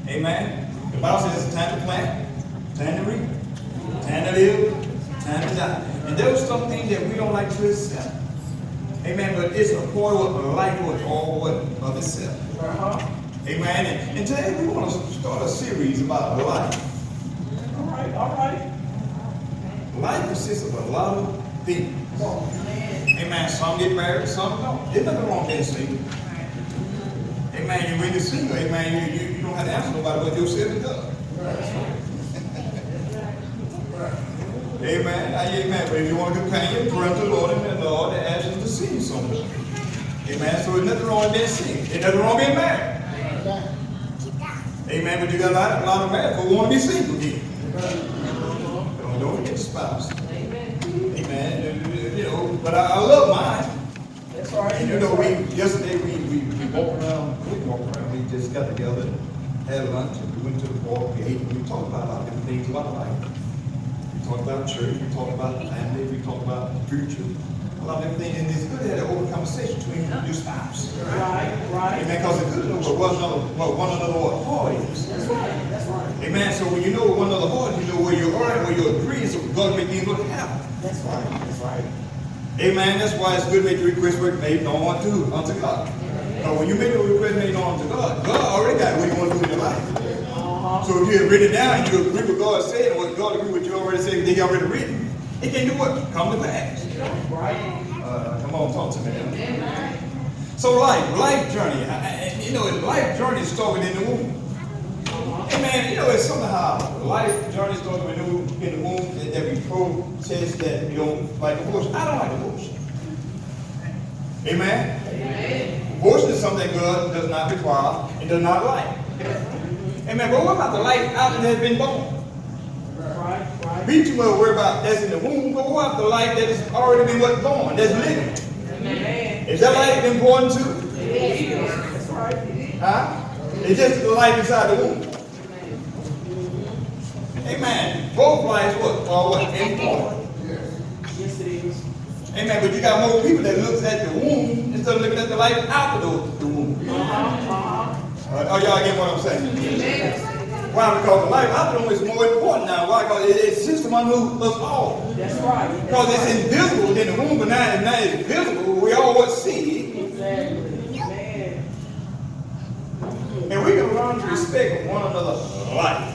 Amen. The Bible says it's time to plant, time to reap, time to live, time to die. And there are some things that we don't like to accept. Amen. But it's a part of life with all of itself. Amen. And today we want to start a series about life. All right. Life consists of a lot of things. Amen. Some get married, some don't. There's nothing wrong with being single. Amen. When you're single, amen, you don't have to answer nobody but yourself and God. Amen. Amen. But if you want a companion, pray to the Lord and the Lord to ask you to see you somewhere. Amen. So there's nothing wrong with being single. There's nothing wrong with being married. Amen. But you got a lot of married people who want to be single again. Don't forget the spouse. Amen. You know, but I love mine. That's right. And you know, yesterday we walked around. We didn't walk around. We just got together and had lunch, and we went to the park. We ate. And we talked about a lot of different things about life. We talked about church. We talked about family. We talked about the future. A lot of different things. And it's good to have an open conversation between your spouse. Right. Amen. Because it's good to know what one another what heart is. That's right. Amen. So when you know what one another heart, you know where you are and where you agree. So God make things look happen. That's right. Amen. That's why it's good to make the request made known unto God. So when you make a request made known unto God, God already got what you want to do in your life. So if you have written it down and you agree with God said, and what God agree with you already said, they already written, it can do what? Come to pass. Right. Come on, talk to me now. So life journey. You know, life journey started in the womb. Amen. You know, it's somehow life journey started in the womb that we protest that we don't like abortion. I don't like abortion. Amen. Abortion is something God does not require and does not like. Amen. But what about the life after they have been born? Right. Be too much worried about that's in the womb, but what about the life that has already been born, that's living? Amen. Is that life important too? That's right. Huh? It's just the life inside the womb. Amen. Both lives are what? Important. Yes, it is. Amen. But you got more people that looks at the womb instead of looking at the life after the womb. Oh, y'all get what I'm saying? Why? Because the life after the womb is more important now. Why? Because it's just among us all. That's right. Because it's invisible in the womb, but now it's visible. We all what see. Exactly. Man. And we can learn to respect one another's life.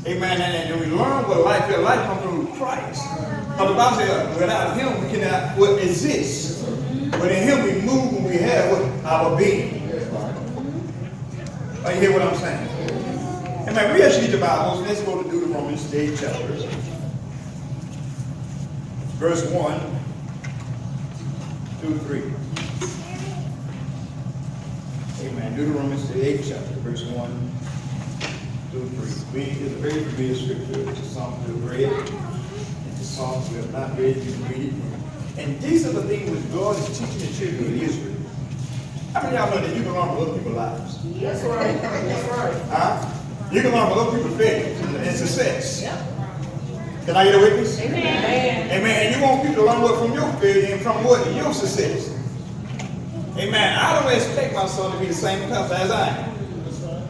Amen. And we learn what life is. Life comes through Christ. Because the Bible says, without Him, we cannot exist. But in Him, we move and we have our being. You hear what I'm saying? Amen. We actually read the Bible. Let's go to Deuteronomy, the 8th chapter. Verse 1 through 3. Amen. Deuteronomy, the 8th chapter, verse 1 through 3. It's a very familiar scripture. It's a psalm we have read. It's a psalm we have not read. You can read it. And these are the things which God is teaching the children of Israel. How many of y'all know that you can learn from other people's lives? That's right. Huh? You can learn from other people's failures and success. Can I get a witness? Amen. Amen. And you want people to learn what from your failure and from what your success. Amen. I don't expect my son to be the same pastor as I am.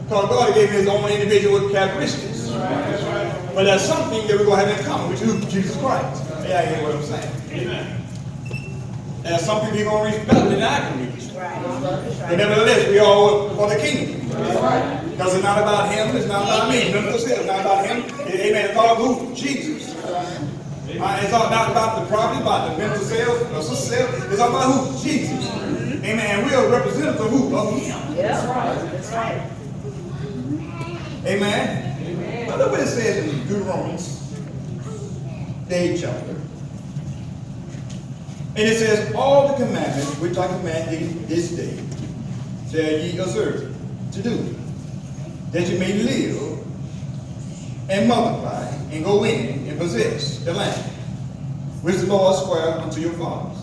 Because God gave me his own individual characteristics. But there's something that we're going to have in common, which is Jesus Christ. Yeah, I hear what I'm saying. Amen. There's some people you're going to reach better than I can reach. But nevertheless, we all for the kingdom. Because it's not about him, it's not about me. Remember what I said, it's not about him. Amen. It's all about who? Jesus. It's all not about the property, about the mental sales, or social sales. It's all about who? Jesus. Amen. We are representatives of who? Of him. That's right. Amen. Now look what it says in Deuteronomy, the 8th chapter. And it says, all the commandments which I command thee this day shall ye observe to do, that you may live and multiply and go in and possess the land which the Lord sware unto your fathers.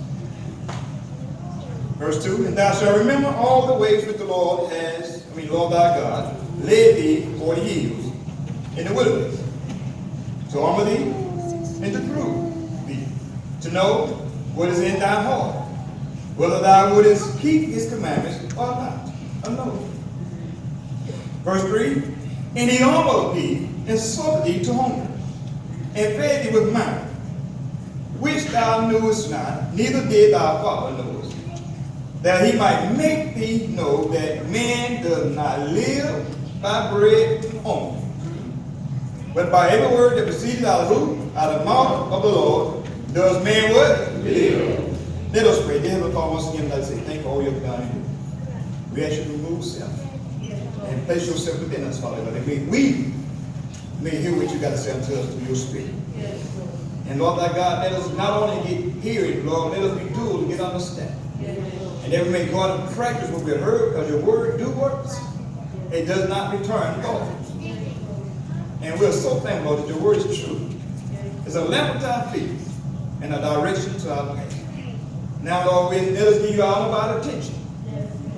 Verse 2, and thou shalt remember all the ways which the Lord Lord thy God, led thee 40 years in the wilderness, to armor thee and to prove thee, to know what is in thy heart, whether thou wouldest keep his commandments or not. Unknown. Verse 3, and he humbled thee, and suffered thee to hunger, and fed thee with manna, which thou knewest not, neither did thy father know it, that he might make thee know that man does not live by bread only, but by every word that proceeded out of who? Out of the mouth of the Lord, does man what? Live. Let us pray. Dear Heavenly Father, once again, I'd like to say thank you for all you have done and do. We ask you to remove self and place yourself within us, Father God, that we may hear what you got to say unto us through your spirit. And Lord thy God, let us not only get hearing, Lord, let us be doers to get understanding. And that we may go out and practice what we have heard, because your word do works. It does not return void. And we are so thankful, Lord, that your word is true. It's a lamp unto our feet and a direction to our path. Now, Lord, let us give you all of our attention.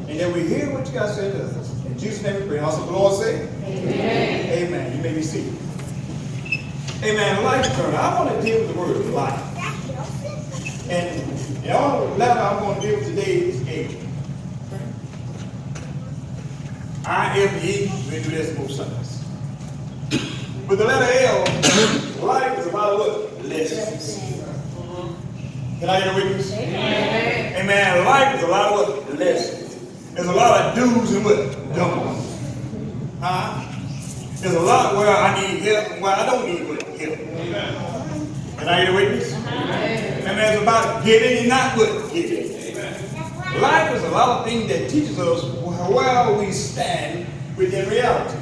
And that we hear what you got to say to us. In Jesus' name we pray. Also, the Lord say, amen. Amen. You may be seated. Amen. Life journey. I want to deal with the word life. And the only letter I'm going to deal with today is A. I.F.L.O. We do this most Sundays. But the letter L, life is about what? Lessons. Can I get a witness? Amen. Amen. Life is a lot of what? Lessons. There's a lot of do's and what? Don'ts. There's a lot where I need help and where I don't need help. Can I get a witness? And it's about giving and not what? Giving. Life is a lot of things that teaches us where we stand within reality.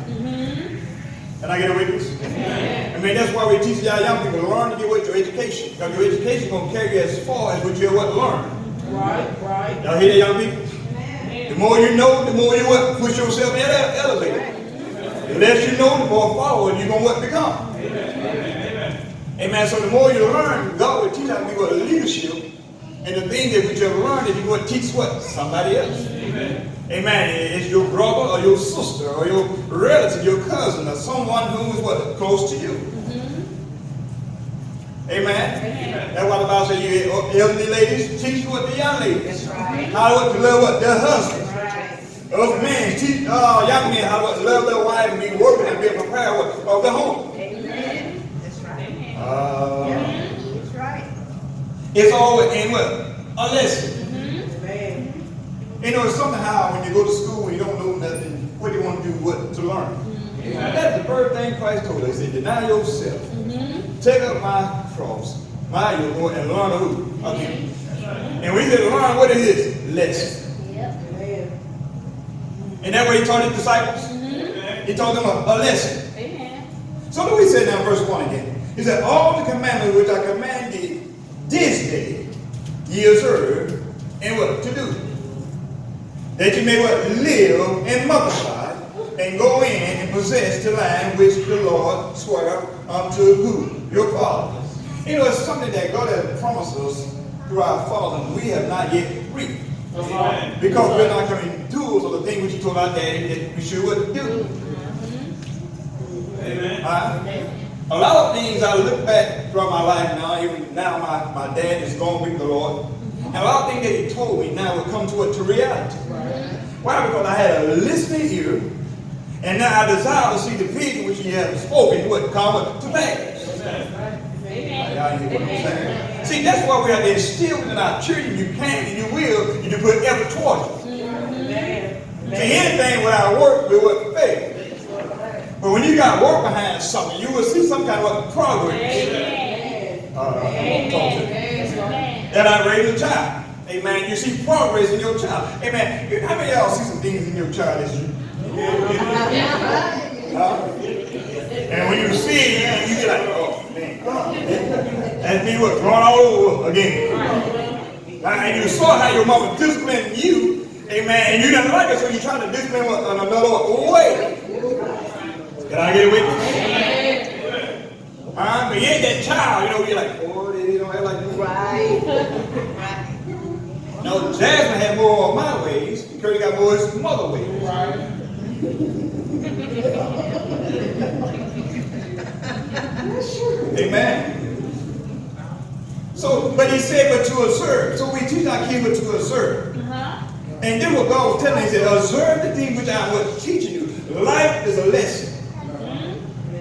Can I get a witness? I mean, that's why we teach our young people to learn to get with your education. Because your education is going to carry you as far as what you learn. Right. Y'all hear that, young people? The more you know, the more you what? Push yourself in that elevator. The less you know, the more forward you're going to what? Become. Amen. So the more you learn, God will teach how to be what? Leadership. And the thing that we just learned that you're going to teach what? Somebody else. Amen. It's your brother or your sister or your relative, your cousin, or someone who is what? Close to you. Amen. That's why the Bible says you elderly ladies teach what the young ladies. How to love what? Their husbands. Those men teach young men how to love their wife and be working and be prepared of the home. That's right. That's right. It's always in what? A lesson. Amen. You know, it's something how when you go to school and you don't know nothing, what do you want to do, what to learn? That's the first thing Christ told us. He said, deny yourself. Take up my cross, my yoke, and learn of who? Of him. And we said learn what it is. Lesson. Amen. And that way he taught his disciples. He taught them a lesson. So what do we say now in verse 1 again? He said, all the commandments which I command thee this day, ye observe, and what to do? That you may what? Live and multiply, and go in and possess the land which the Lord swore unto who? Your fathers. You know, it's something that God has promised us through our fathers, and we have not yet reaped. Because we're not coming doers of the thing which he told our daddy that we should what? Do. Amen. A lot of things I look back throughout my life now, even now my dad is gone with the Lord. And a lot of things that he told me now will come to reality. Why? Because I had a listening ear, and now I desire to see the vision which he has spoken would come to pass. See, that's why we have to instill within our children. You can and you will, and you put effort towards it. See, anything without work will what? Fail. But when you got work behind something, you will see some kind of progress. That I raised a child. Amen. You see progress in your child. Amen. How many of y'all see some things in your child that you? And when you see it, you get like, oh man, that's me what drawn all over again. And you saw how your mama disciplined you, amen. And you didn't like it, so you trying to discipline another way. Can I get a witness? But you ain't that child, you're like, oh, they don't act like this. Right. No, Jasmine had more of my ways, and Curtis got more of his mother ways. Amen. So, but he said, but to observe. So we teach our kids but to observe. And then what God was telling me, he said, observe the things which I was teaching you. life is a lesson.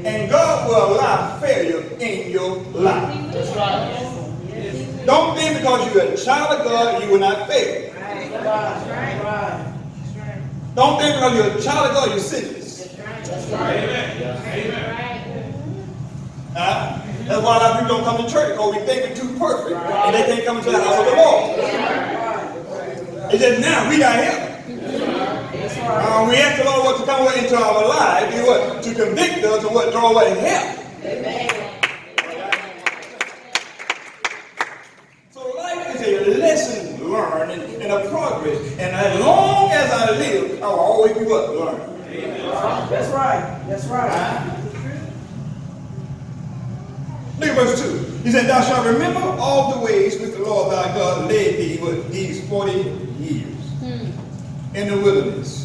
And God will allow failure in your life. That's right. Don't think because you're a child of God, you will not fail. Don't think because you're a child of God, you're sinless. That's right. That's why a lot of people don't come to church, because we think we're too perfect, and they can't come into the house of the Lord. It's just now we got help. We ask the Lord what to come into our lives, to convict us and what draw away help. So life is a lesson learned and a progress. And as long as I live, I will always be what? Learning. That's right. That's right. Look at verse 2. He said, thou shalt remember all the ways which the Lord thy God led thee with these 40 years in the wilderness.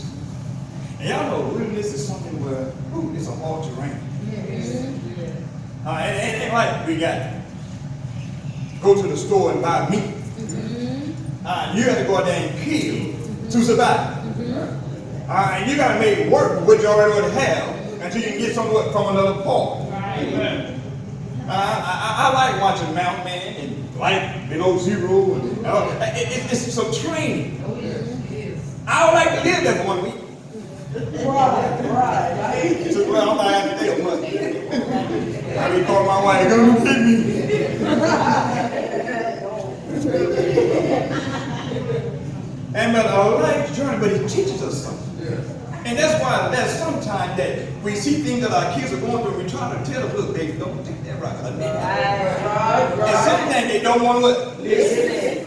And y'all know wilderness is something where, it's a hard terrain. And it ain't like we got to go to the store and buy meat. You got to go out there and kill to survive. And you got to make work with what you already have until you can get something from another part. I like watching Mountain Man and like Below Zero. It's some training. I would like to live there for 1 week. Right. So, well, I'm not having to deal much. I be calling my wife, come get me. And but our life's journey, but it teaches us something. And that's why there's sometimes that we see things that our kids are going through and we try to tell them, look, baby, don't take that rock. And sometimes they don't want to listen.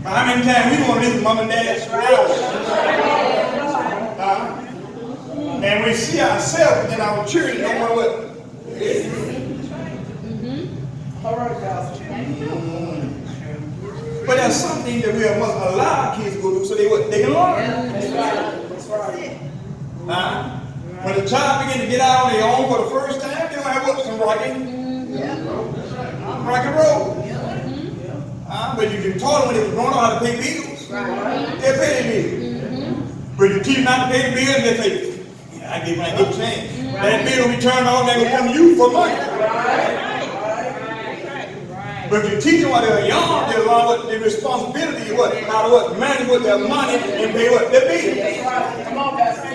How many times we don't want to listen to mom and dad's and we see ourselves and our children don't want to listen. All right, guys. But there's something that we must allow our kids to go through so they can learn. That's right. When a child begins to get out on their own for the first time, they don't have some rock and roll. But you can taught them when they were growing up how to pay bills. They pay their bills. But you teach them not to pay the bills, they say, I get my good change. That bill will be turned off, they will come to you for money. But if you teach them while they're young, they learn what the responsibility is, how to manage with their money and pay what their bills. Come on, Pastor.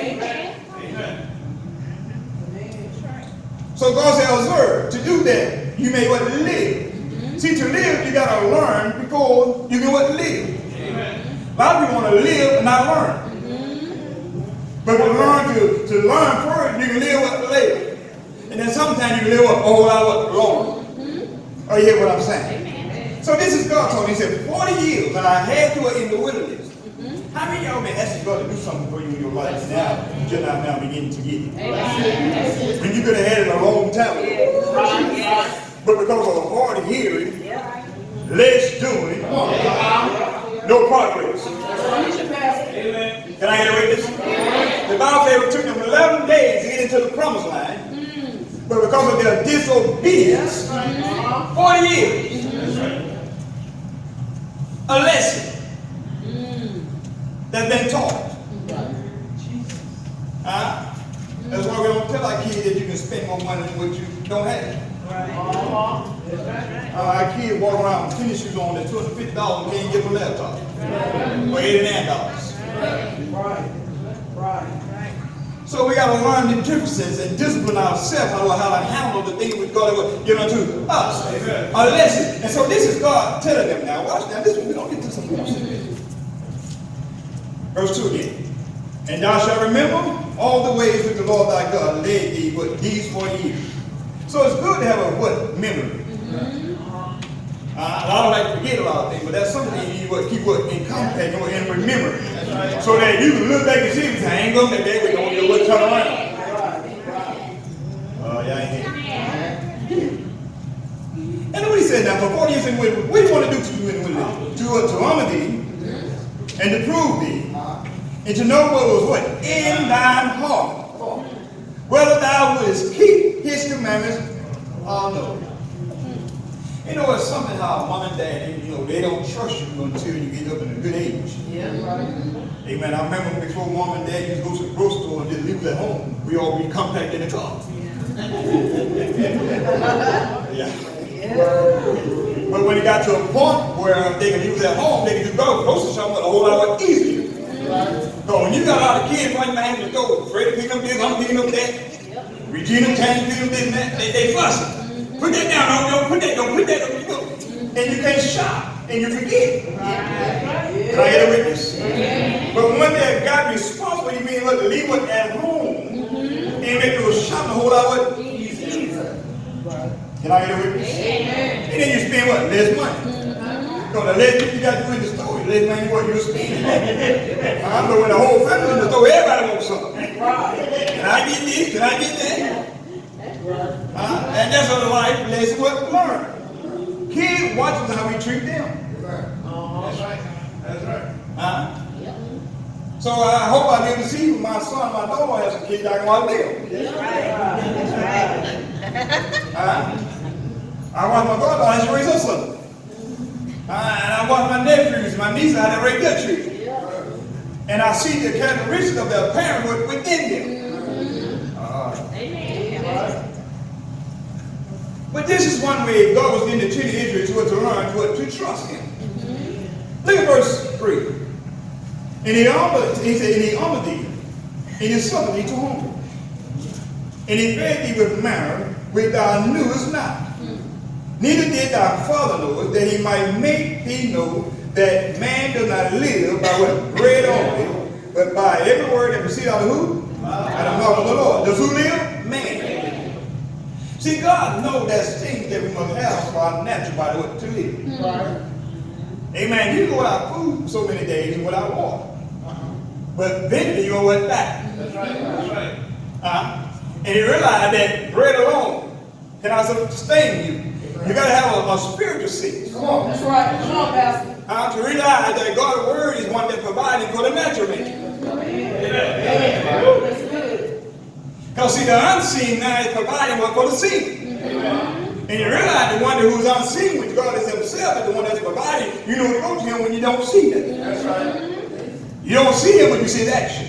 So God said, observe, to do that, you may live. See, to live, you got to learn before you can live. A lot of people want to live and not learn. But to learn first, you can live later. And then sometimes you can live a whole lot longer. Oh, you hear what I'm saying? So this is God talking. He said, 40 years that I had you in the wilderness. How many of y'all been asking God to do something for you in your life? Now, you're not now beginning to get it. When you could have had it a long time ago. But because of a hard hearing, less doing, no progress. Can I get away with this? The Bible says it took them 11 days to get into the promised land. But because of their disobedience, 40 years. A lesson that's been taught. That's why we don't tell our kids that you can spend more money than what you don't have. Our kids walk around with tennis shoes on that's $250 and can't get a laptop. For $89. Right. So we got to learn the differences and discipline ourselves how to handle the things which God will give unto us. A lesson. And so this is God telling them now. Watch now. This one we don't get to something else. Verse 2 again. And thou shalt remember all the ways which the Lord thy God led thee with these 40 years. So it's good to have a memory. I don't like to forget a lot of things, but that's something you keep in contact and remember. So that you can look back and see, I ain't going to that we don't know what turn around. Y'all ain't here. And then what he said now, for 40 years in the wilderness, what do you want to do to you in the wilderness? To honor thee and to prove thee and to know what was in thine heart, whether thou wouldest keep his commandments or no. You know, it's something how mom and dad, you know, they don't trust you until you get up in a good age. Yeah, right. Amen. I remember before mom and dad used to go to the grocery store and just leave it at home. We all be compact in the car. Yeah. But when it got to a point where they can use it at home, they can do grocery shopping a whole lot easier. So when you got a lot of kids running behind the door, Freddie picking up this, I'm picking up that, Regina Tang picking up this and that, they fussing. Put that down, don't put that, don't. And you can't shop, and you forget. Can I get a witness? But one day God responsible, he means what, to leave it at home and make it shopping a whole lot easier. Can I get a witness? And then you spend what? Less money. Because the less you got to do in the store, the less money what you spend. I know when the whole family in the store, everybody wants something. Can I get this? Can I get that? And that's what the life lesson what we learn. Kids watching how we treat them. That's right. That's right. So I hope I get to see my son, my daughter has some kids I can watch them. That's right. I watch my daughter how she raise her son. And I watch my nephews, my nieces how they raise their children. And I see the characteristics of their parenthood within them. But this is one way God was getting the children of Israel to learn to trust Him. Look at verse 3. And he honored thee, and he suffered thee to hunger. And he fed thee with manna, which thou knewest not. Neither did thy father know it, that he might make thee know that man does not live by what? Bread only, but by every word that proceeds out of who? Out of the mouth of the Lord. Does who live? Man. See, God knows there's things that we must have for our natural body to live. Amen. You can go without food so many days and without water. But then you go without that. That's right. That's right. And you realize that bread alone cannot sustain you. You got to have a spiritual seed. Come on, that's right. Come on, Pastor. To realize that God's word is one that provides for the natural man. That's good. Because see, the unseen now is providing what for the seen. And you realize the one who's unseen, which God is himself, is the one that's providing. You know to go to him when you don't see him. That's right. You don't see him when you see the action.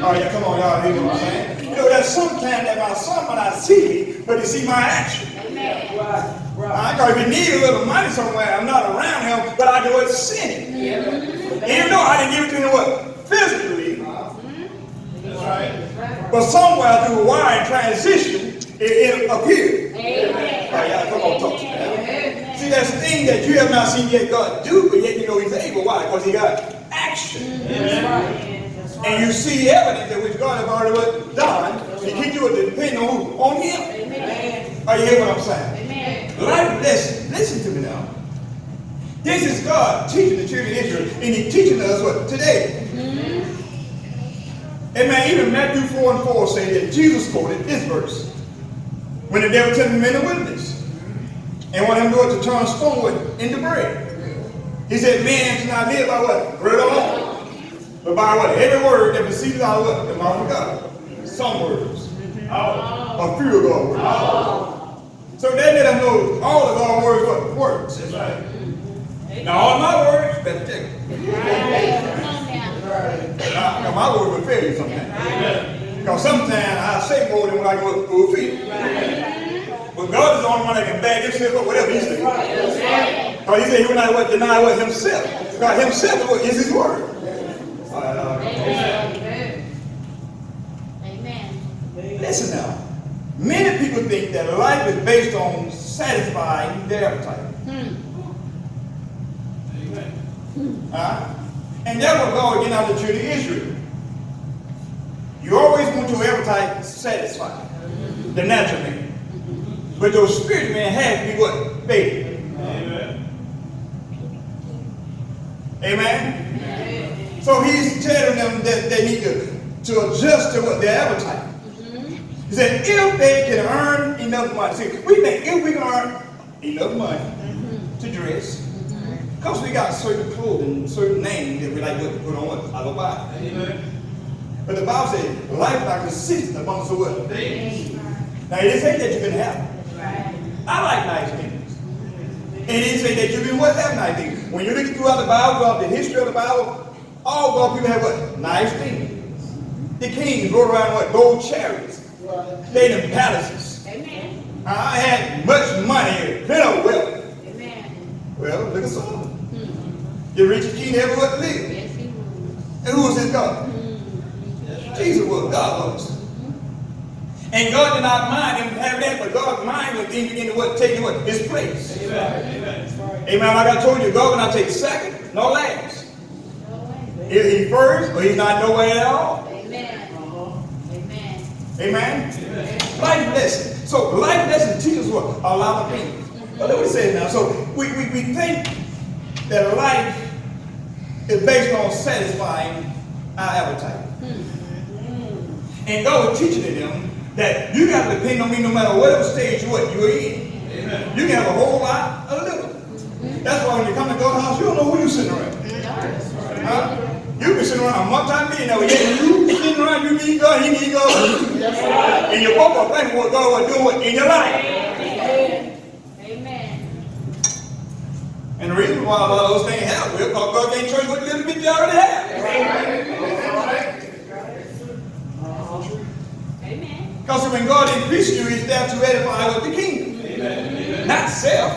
Oh yeah, come on, y'all hear what I'm saying? You know, there's sometimes that my son might not see me, but he see my action. Because if he needs a little money somewhere, I'm not around him, but I do it sinning. Even though I didn't give it to him what? Physically. That's right. But somewhere through a wire and transition, it appeared. Amen. Oh, y'all, come on, talk to me. See, that's the thing that you have not seen yet God do, but yet you know he's able. Why? Because he got action. That's right. And you see evidence that which God has already done. He keeps you to depend on who? On him. Amen. Are you hear what I'm saying? Amen. Life lesson. Listen to me now. This is God teaching the children of Israel, and he's teaching us what? Today. Amen. Even Matthew 4:4 say that Jesus quoted this verse. When the devil took him in the wilderness and wanted him to turn stone into bread. He said, man should not live by what? Bread alone. But by what? Every word that proceeds out of what? The mouth of God. Some words. A few of God's words. So that let them know all of God's words what? Words. That's right. Now all my words, better check it. Now my words will fail you sometimes. Because sometimes I say more than what I go feel. But God is the only one that can back himself up whatever he says. Because he said he will not deny what himself. God himself is his word. Amen. Listen now. Many people think that life is based on satisfying their appetite. And that's what God getting out of the children of Israel. You always want your appetite satisfied. The natural man. But your spirit man has to be what? Faith. Amen. Amen. So he's telling them that they need to adjust to what their appetite. He said, if they can earn enough money. See, we think if we can earn enough money to dress, because we got certain clothing, certain names that we like to put on our body. Amen. But the Bible says, life like a season amongst the what? Things. Now, it didn't say that you can have it. I like nice things. And he said that you've been what? Have nice things. When you look throughout the Bible, throughout the history of the Bible, all God's people have what? Nice things. The kings rode around what? Gold chariots. Stayed in palaces. Amen. I had much money, plenty of wealth. Amen. Well, look at Solomon. The richest king ever what lived. Yes, he will. And who was his God? Jesus was. God was. And God did not mind him having that, but God's mind was in what? Taking what? His place. Amen. Amen. Like I told you, God will not take second, nor last. Either he's first, or he's not nowhere at all. Amen. Amen. Amen. Life lesson. So life lesson teaches what? A lot of things. But let me say it now. So we think that life is based on satisfying our appetite. And God was teaching to them that you got to depend on me no matter whatever stage you're in. Amen. You can have a whole lot or a little. That's why when you come to God's house, you don't know who you're sitting around. Huh? You can sit around a multi-millionaire, yet you sitting around, you need God, he need God. And you both are thinking what God was doing in your life. Amen. And the reason why a lot of those things happen, because God can't trust what little bit you already have. Amen. Because when God increases you, he's there to edify with the kingdom. Not self.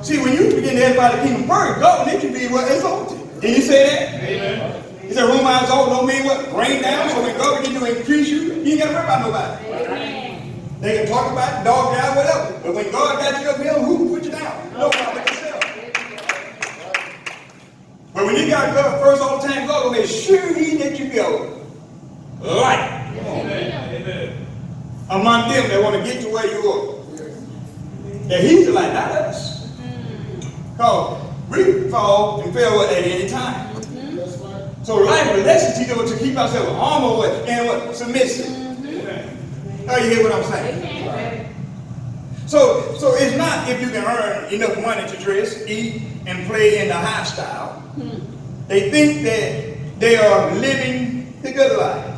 See, when you begin to edify the kingdom first, God will let you be what exalted. Did you say that? Amen. He said, Rome I exalt no mean what? Rain down. So when God begin to increase you, you ain't got to worry about nobody. Amen. They can talk about it, dog down, whatever. But when God got you up here, who put you down? Nobody but yourself. But when you got God first all the time, God will make sure he let you go. Light. Amen. Among them that want to get to where you are. That he's the light, not us. Because we fall and fail at any time. So life will lesson teach us to keep ourselves armor and what? Submissive. Oh, you hear what I'm saying? So it's not if you can earn enough money to dress, eat, and play in the high style. They think that they are living the good life.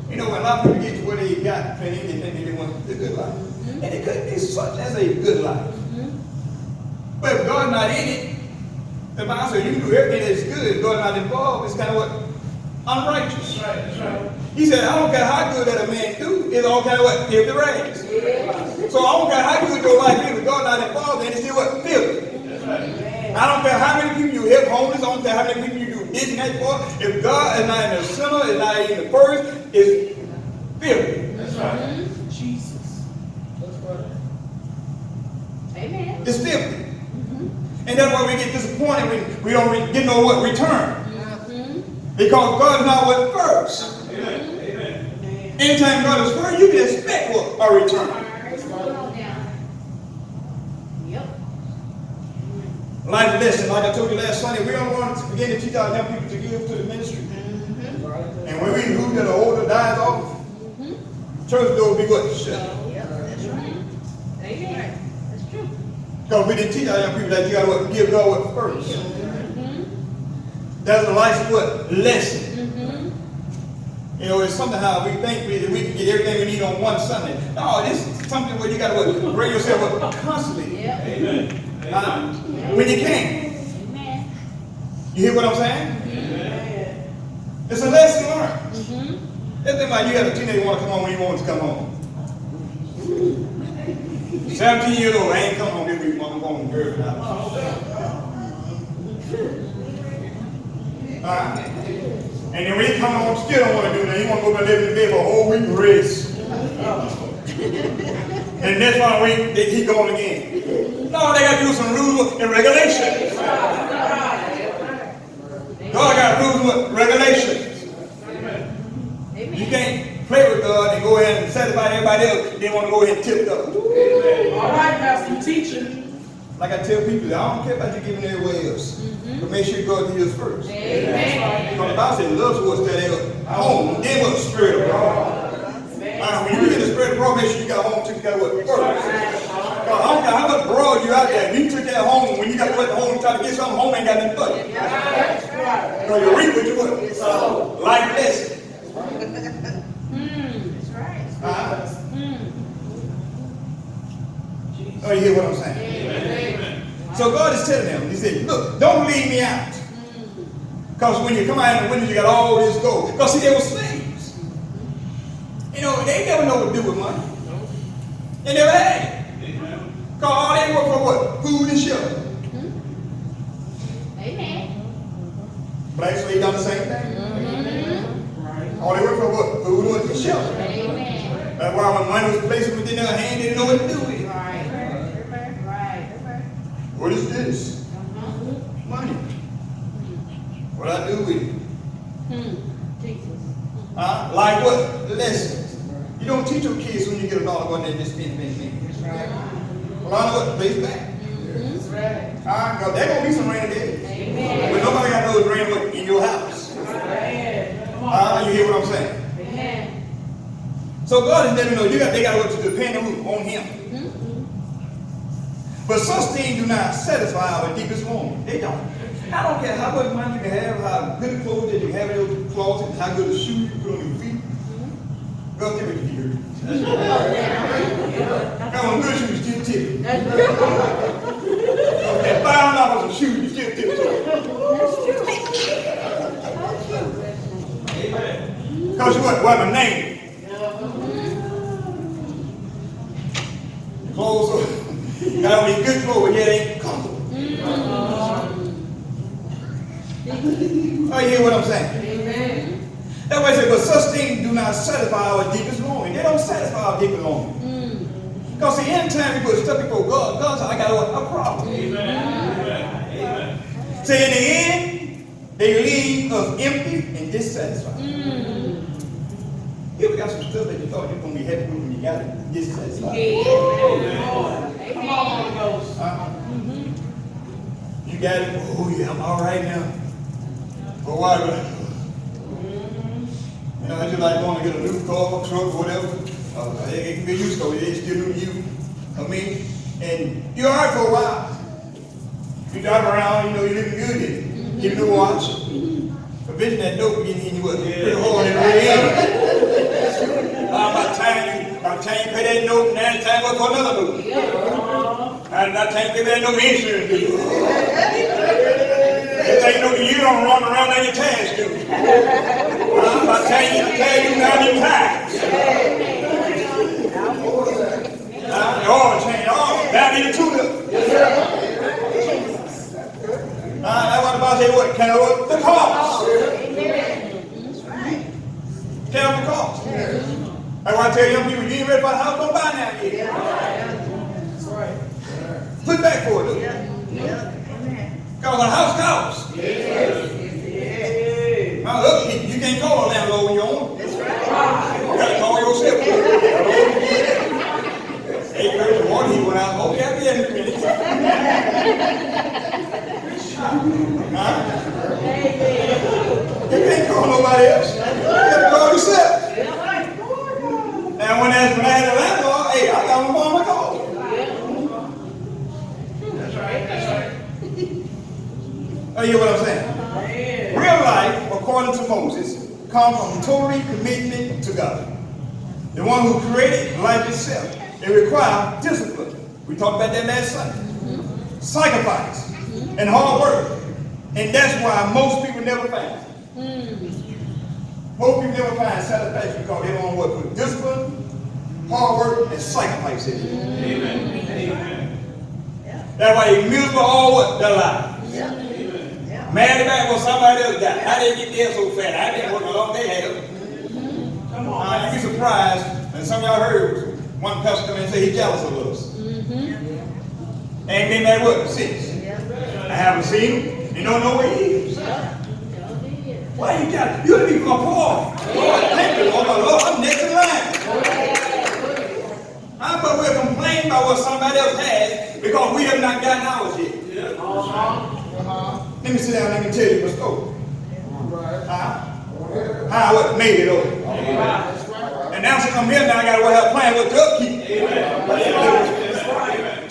You know, when a lot of people get to where they got plenty, they think they want the good life. And it could be such as a good life. But if God's not in it, the Bible says you can do everything that's good. If God's not involved, it's kind of what? Unrighteous. That's right. He said, I don't care how good that a man do, it's all kind of what? Filthy rags. So I don't care how good your life is, if God's not involved, then it's still what? Filthy. I don't care how many people you help homeless, I don't care how many people you do this and that for. If God is not in the center, is not in the first, it's filthy. That's right. Jesus. That's right. Amen. It's filthy. And that's why we get disappointed when we don't get no what return. Because God is not what first. Amen. Anytime God is first, you can expect what? A return. Yep. Life lesson, like I told you last Sunday, we don't want to begin to teach our young people to give to the ministry. And when we who that are older dies off, church door will be what? Shut. Yep. That's right. Amen. That's true. Because we didn't teach our young people that you got to give God what first. That's a life what? Lesson. You know, it's something how we think we can get everything we need on one Sunday. No, this is something where you got to bring yourself up constantly. Yep. Amen. When you can. Amen. You hear what I'm saying? Amen. It's a lesson learned. That's the mind you have a teenager want to come home when he wants to come home. 17 years old, I ain't come home this week, I'm going to girl. And then when he come home, still don't want to do that. He want to go and live in the bed for a whole week and rest. And next one week, he going again. No, they got to do some rules and regulations. God got rules and regulations. You can't play with God and go ahead and satisfy everybody else. They want to go ahead and tip it up. All right, Pastor, teaching. Like I tell people, I don't care about you giving everywhere else. But make sure God gives first. Amen. Because the Bible says love towards that home. Then what? Spread abroad. When you get the spread abroad, make sure you got home too. You got what? First. I don't care how much broad you out there. If you took that home, when you got to go at the home and try to get something, home ain't got nothing but it. Because you reap what you want. Life lesson. That's right. Oh, you hear what I'm saying? Amen. So God is telling them, he said, look, don't leave me out. Because when you come out in the window, you got all this gold. Because see, they were slaves. You know, they never know what to do with money. They never had it. Because all they work for what? Food and shelter. Amen. Black slaves done the same thing. All they work for what? Food and shelter. Amen. That's why when money was placed within their hand, they didn't know what to do with it. Right. What is this? Money. What I do with it? Jesus. Like what? Lessons. You don't teach your kids when you get $1 going there and just spend. Well, I know what? Place back. That's right. Because there's going to be some rainy days. Amen. But nobody got to know it's raining in your house. You hear what I'm saying? Amen. So God is letting them know they got to depend on Him. But such things do not satisfy our deepest longing. They don't. I don't care how much money you can have, how good clothes that you have in your closet, how good a shoe you put on your feet. God, give it to you. Come on, good shoes, still tip. Okay, $5 a shoe, you still tip. Because you what my name? Clothes, gotta be good clothes, but yet ain't comfortable. Oh, you hear what I'm saying? Amen. That's why I say, but such things do not satisfy our deepest longing. They don't satisfy our deepest longing. Because see, anytime we put stuff before God, God said, I got a problem. Amen. See, in the end, they leave us empty and dissatisfied. You ever got some stuff that you thought you were going to be happy with when you got it? Dissatisfied. Come on, Holy Ghost. You got it? Oh, yeah, I'm all right now. For why? You know, it's just like going to get a new car, truck, whatever. It can be used to it. It's still new to you. I mean, and you're all right for a while. You drive around, you know, you're looking good in it. Give you a watch. But vision that dope getting in you pretty hard in the rear end. By the time you pay that note, now it's time for another note. And by the time you pay that note, insurance due. Next thing you know, you don't run around on your tax due. By the time you pay you down your tax. The oil change, down in the tulip. That's what the Bible says, what? Can I what? The cost. Tell them the cost. That's why I tell young people, you ain't ready for a house, don't buy now yet. That's right. Put back for it, look. Because a house costs. Now look, you can't call a landlord when you own it. That's right. You got to call yourself. Hey, Curtis, the water heat went out. Okay, I'll be in a minute. You can't call nobody else. You got to call yourself. And when I had a landlord, hey, I got one on my call. That's right. Oh, you hear what I'm saying? Real life, according to Moses, comes from total commitment to God. The one who created life itself. It requires discipline. We talked about that last Sunday. Sacrifice and hard work. And that's why most people never find it. Most people never find satisfaction because they don't want to put discipline, hard work, and sacrifice in it. Amen. That's why they miserable all what? Their lives. Mad about what somebody else got. How they get there so fast? I didn't work a long day have. Come on. You'd be surprised, and some of y'all heard one pastor come in and say he's jealous of us. Ain't been that what? Since. I haven't seen him. You don't know where he is. Why you jealous? You ought to be poor. Lord, thank you, Lord. Lord, I'm next in line. But we're complaining about what somebody else has because we have not gotten ours yet. Let me sit down and let me tell you the story. How what made it over. And now since I'm here now, I got to have a plan with the upkeep.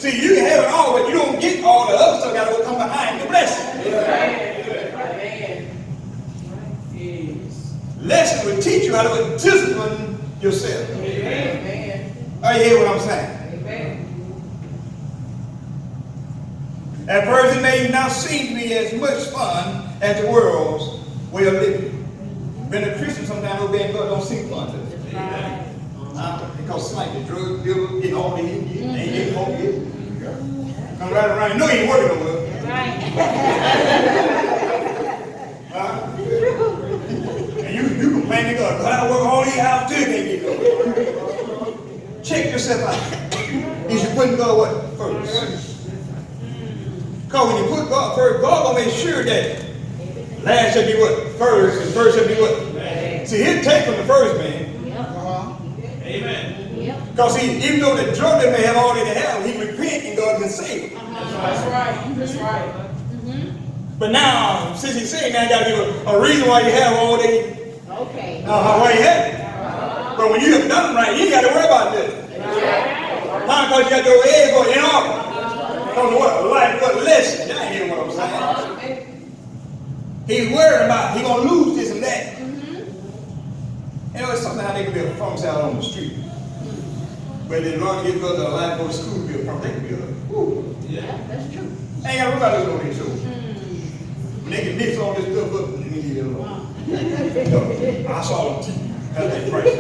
See, you can have it all, but you don't get all the other stuff. Got to come behind the blessing. Lesson will teach you how to discipline yourself. Are you hear what I'm saying? At first, it may not seem to be as much fun as the world's way of living. Being a Christian sometimes obeying God don't seem fun to them. Because it's like the drug dealer getting all they can get, they ain't getting all they get. Come right around, you know he ain't working no more. Right. And you complain to God, God, I work all these hours too, can't get no work. Check yourself out. Is you putting God what? First. Because when you put God first, God gonna make sure that last shall be what? First, and first shall be what? See, he'll take from the first man. Amen. Because even though the drug may have already hell, he repent and God can save him. That's right. That's right. But now, since he's saying that, I got to give a reason why you have all day. Okay. Why you have it. But when you have done it right, you ain't got to worry about this. Because you got your head for in order. Because what? Life, what lesson? Y'all ain't hearing what I'm saying. He's worried about he going to lose this and that. You know, it's something how they can be a farm out on the street. But then Lord gives us a life go to school to be a farm. They can be a, whoo. Yeah, that's true. Ain't got to worry about this on their show. When they can mix all this stuff up, and leave it alone. I saw them TV. That's that price.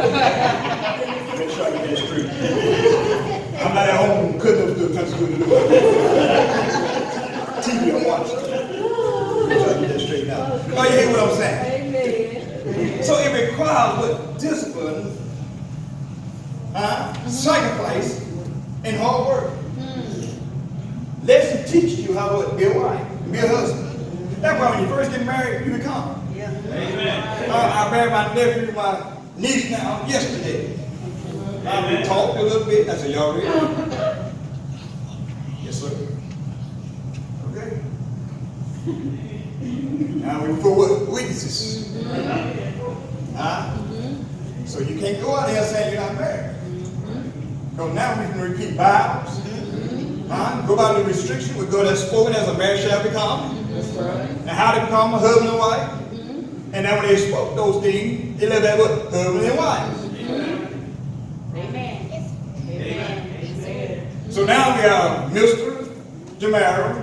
Make sure I get that straight. I'm not at home cutting up stuff, trying to do it. TV I'm watching. Make sure I get that straight out. Oh, you hear what I'm saying? Amen. So it requires what? Discipline, sacrifice, and hard work. Lesson teaches you how to be a wife, be a husband. That's why when you first get married, you become. Amen. I married my nephew, my niece now, yesterday. We talked a little bit. I said, y'all ready? Yes, sir. Okay. Now we for what? Witnesses. So you can't go out there saying you're not married. Because now we can repeat vows. Go by the restriction with God has spoken as a marriage shall become. And how to become a husband and wife. And then when they spoke those things, they lived that what? Husband and wife. Amen. Amen. So now we have Mr. Jamara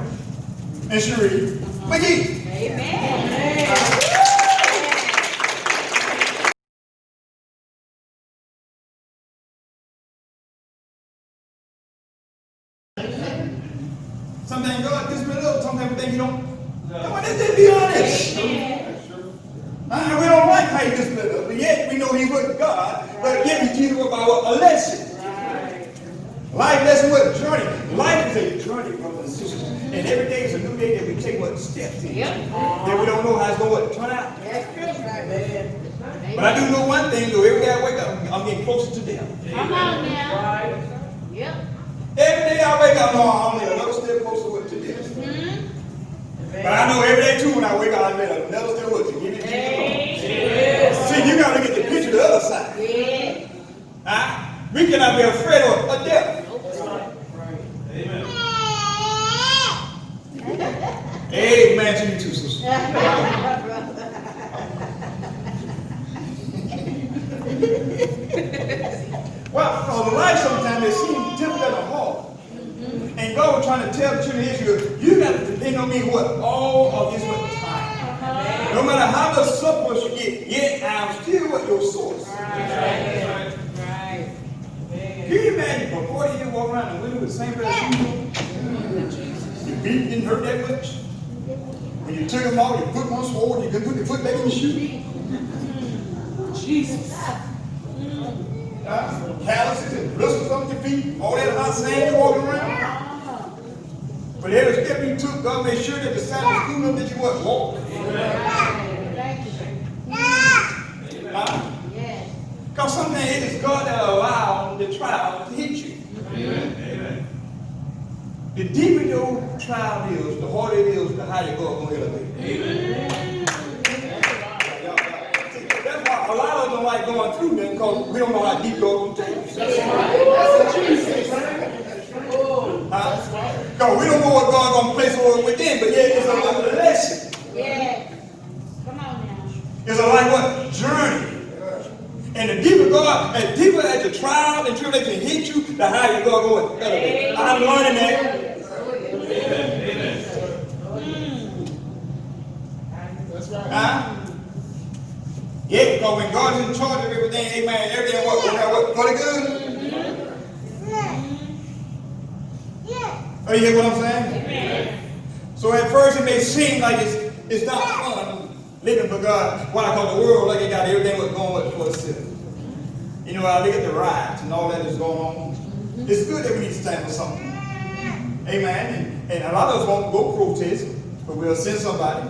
and Cherie McGhee. Amen. Sometimes God gets rid of, sometimes we think you don't. Come on, let's be honest. We don't like how he gets rid of, but yet we know he's with God, but yet we teach about a lesson. Life lesson, what? Journey. Life is a journey, brothers and sisters. And every day is a new day that we take what steps in. That we don't know how it's going to turn out. But I do know one thing, though. Every day I wake up, I'm getting closer to death. Come on now. Yep. Every day I wake up, I'm getting another step closer to death. But I know every day too when I wake up, I'm getting another step closer to give it to Jesus. See, you got to get the picture the other side. We cannot be afraid of death. Amen. Amen to you too, sister. Well, life sometimes it seems difficult and hard. And God was trying to tell the children of Israel, you got to depend on me what? All of this with time. No matter how much surplus you get, yet I'm still what your source. Right. Can you imagine for 40 years walking around the window with the same pair of shoes? Your feet didn't hurt that much. When you took them off, your foot was swollen, you couldn't put your foot back in the shoe. Jesus. Calluses and blisters on your feet, all that hot sand you're walking around. But every step you took, God made sure that the sand was cool enough that you wasn't walking. Because sometimes it is God that allows the trial to hit you. Amen. The deeper your trial is, the harder it is, the higher God will elevate. Amen. That's why a lot of us don't like going through them because we don't know how deep God will take us. That's because we don't know what God going to place within, but yet it's a lesson. Yeah. Come on now. It's a like what? Journey. And the deeper God, as deeper as the trial and tribulation hit you, the higher God going to elevate. I'm learning that. Amen. Huh? Yeah, because when God is in charge of everything, amen, everything what for the good. Oh, you hear what I'm saying? Amen. So at first it may seem like it's not fun living for God. What I call the world, like it got everything what's going for itself. You know, I look at the riots and all that is going on. It's good that we need to stand for something. Amen. And a lot of us won't go protest, but we'll send somebody.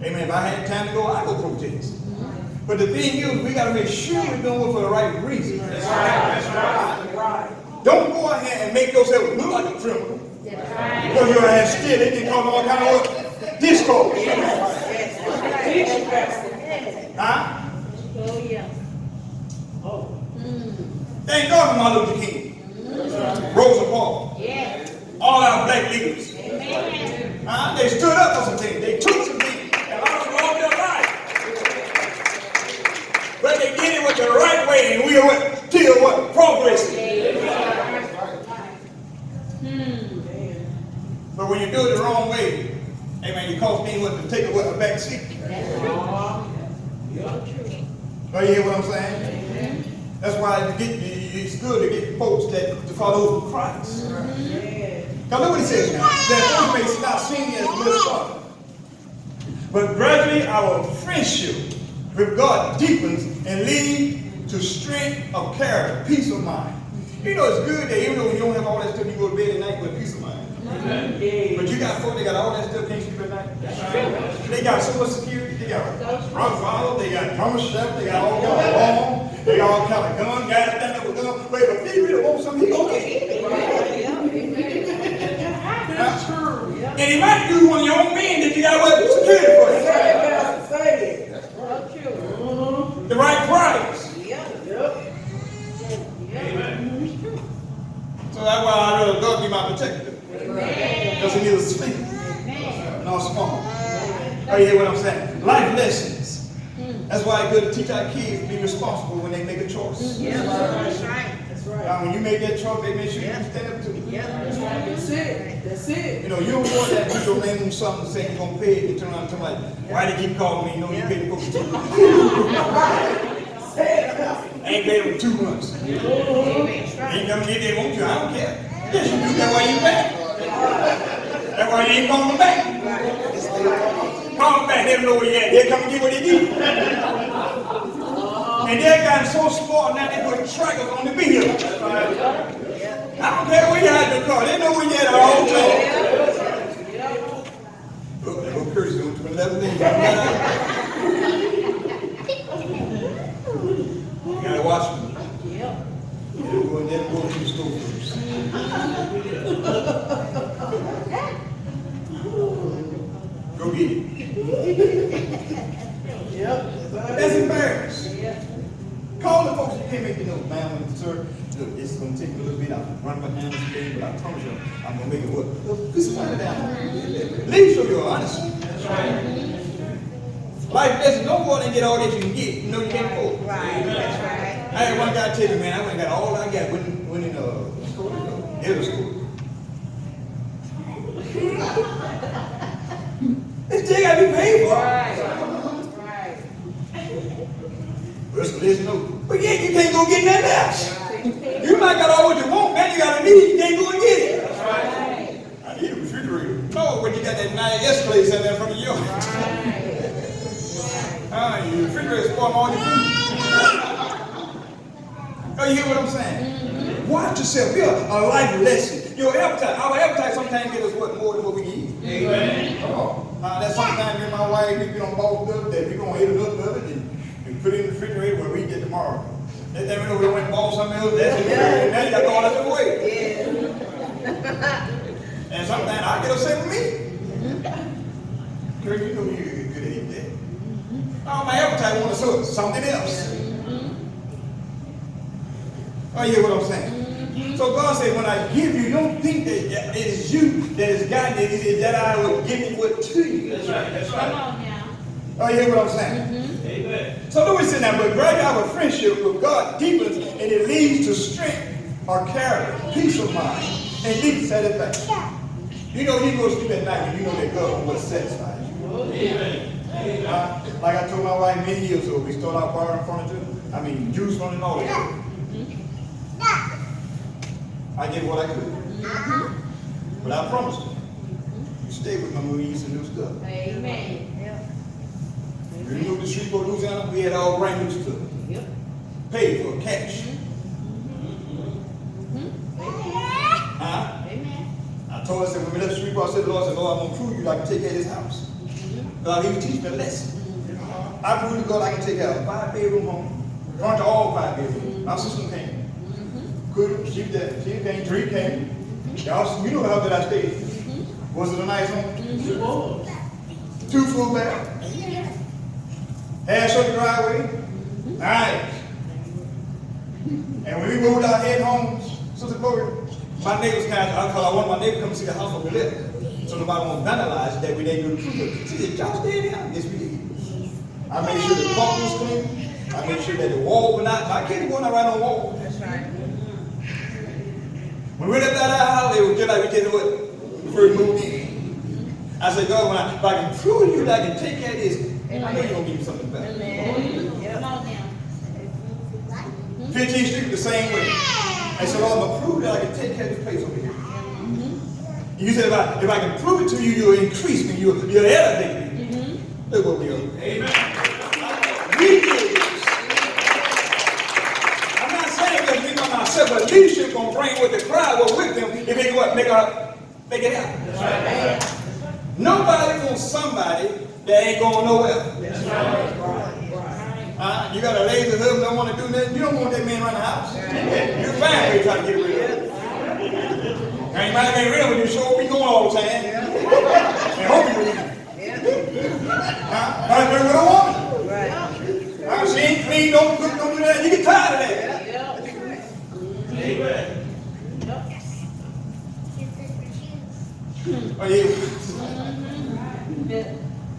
Amen. If I had time to go, I'd go protest. But the thing is, we got to make sure we're doing it for the right reason. That's right. That's right. Don't go ahead and make yourself look like a criminal. Because you're ahead still, they can cause all kind of discord. Huh? Oh, yeah. Thank God for Martin Luther King, Rosa Parks, all our black leaders. They stood up for some things. They took some things. And a lot of them lost their lives. But they did it with the right way, and we are still progressing. But when you do it the wrong way, amen, you cause things to take a back seat. Oh, you hear what I'm saying? That's why it's good to get folks to follow Christ. Now look what he says now. That folks may stop seeing as little fun. But gradually our friendship with God deepens and leads to strength of character, peace of mind. You know it's good that even though you don't have all that stuff, you go to bed at night with peace of mind. But you got folks, they got all that stuff, can't sleep at night. They got Social Security, they got Rottweiler, they got Thomas Chef, they got all kind of law, they got all kind of gun, guys that with gun. But if he really wants something, he gonna get it. And he might do one of your own men that you got security for him. The right price. So that's why I rather God be my protector. Because he needs to sleep. No small. Oh, you hear what I'm saying? Life lessons. That's why it's good to teach our kids to be responsible when they make a choice. That's right. When you make that choice, they make sure you stand up to it. That's it. That's it. You know, you don't want that people name them something saying you're going to pay it and turn around and tell them, like, why they keep calling me? You know, you paid the folks 2 months. I ain't paid them 2 months. Ain't come here, they want you. I don't care. Yes, you do. That's why you back. That's why you ain't calling them back. Call them back. They don't know where you at. They'll come and get what they need. And they're gotten so smart now they put trackers on the vehicle. I don't care where you at in the car. They know where you at all the time. Look, Curtis going to 11 days. You gotta watch me. You go in there and go to the store first. Go get it. That's embarrassing. Call the folks you can't make it know, man, sir. Look, it's going to take me a little bit. I'm running behind this thing, but I promise you, I'm going to make it work. Put some money down. At least show your honesty. Life lesson, don't go out and get all that you can get. You know you can't afford. Right. That's right. I had one guy tell me, man, I went and got all I got when in school, middle school. This thing got to be paid for. Right. Listen, no. But yeah, you can't go get that else. You might got all what you want, man. You got a need, you can't go and get it. I need a refrigerator. No, when you got that nice Escalade sitting there in front of you. Your refrigerator spoil all your food. Oh, you hear what I'm saying? Watch yourself. Be a life lesson. Your appetite, our appetite sometimes get us more than what we eat. Amen. That's sometimes me and my wife, we don't both do that. We're going to eat enough of it and put it in the refrigerator where we get tomorrow. Then we know we went and bought something else. That's it. And now you got to throw all that away. And sometimes I get upset with me. Girl, you know you could have eaten that. Oh, my appetite wants to something else. Oh, you hear what I'm saying? So God said, when I give you, don't think that it is you that is God, it is that I will give it to you. That's right. That's right. Come on now. Oh, you hear what I'm saying? Amen. So don't we say now, but gradually our friendship with God deepens and it leads to strength or character, peace of mind, and deep satisfaction. You know, you go to sleep at night and you know that God will satisfy you. Amen. like I told my wife many years ago, we started out borrowing furniture. I mean, juice from and all that. I did what I could. But I promised her, you stay with me when we used to do stuff. Amen. We moved to Shreveport, Louisiana, we had all brand new stuff. Yep. Paid for cash. Amen. I told her, I said, when we left Shreveport, I said, Lord, I'm going to prove you that I can take care of this house. God, he would teach me a lesson. I proved to God I can take care of a 5-bedroom home. Front to all 5 bedrooms. My sister came. Couldn't, she came, Dree came. Y'all, you know the house that I stayed in. Was it a nice home? 2 full baths. Had a driveway. Nice. And when we moved out head home, Sister Gloria, my neighbors kind of, I wanted my neighbor to come see the house over there. So nobody won't vandalize it that we didn't do the truth. She said, y'all stay in here? Yes, we did. I made sure the carpet was clean. I made sure that the wall was not, my kids were not right on the wall. That's right. When we left out our house, it was just like we did what we first moved in. I said, God, if I can prove to you that I can take care of this, I know you're going to give me something back. Come on now. 15th Street the same way. I said, Lord, I'm going to prove that I can take care of this place over here. You said, if I can prove it to you, you'll increase me, you'll elevate me. Look what we are. Amen. We did this. I'm not saying that we by myself, but leadership going to bring what the crowd was with them if they go up and make it happen. That's right. Nobody wants somebody that ain't going nowhere. That's right. You got a lazy husband don't want to do nothing. You don't want that man around the house. You're fine when you try to get rid of him. Now you might get rid of him, you sure be going all the time. And hope you leave. That's what I want. She ain't clean, don't cook, don't do that. You get tired of that. Amen. Oh, yeah.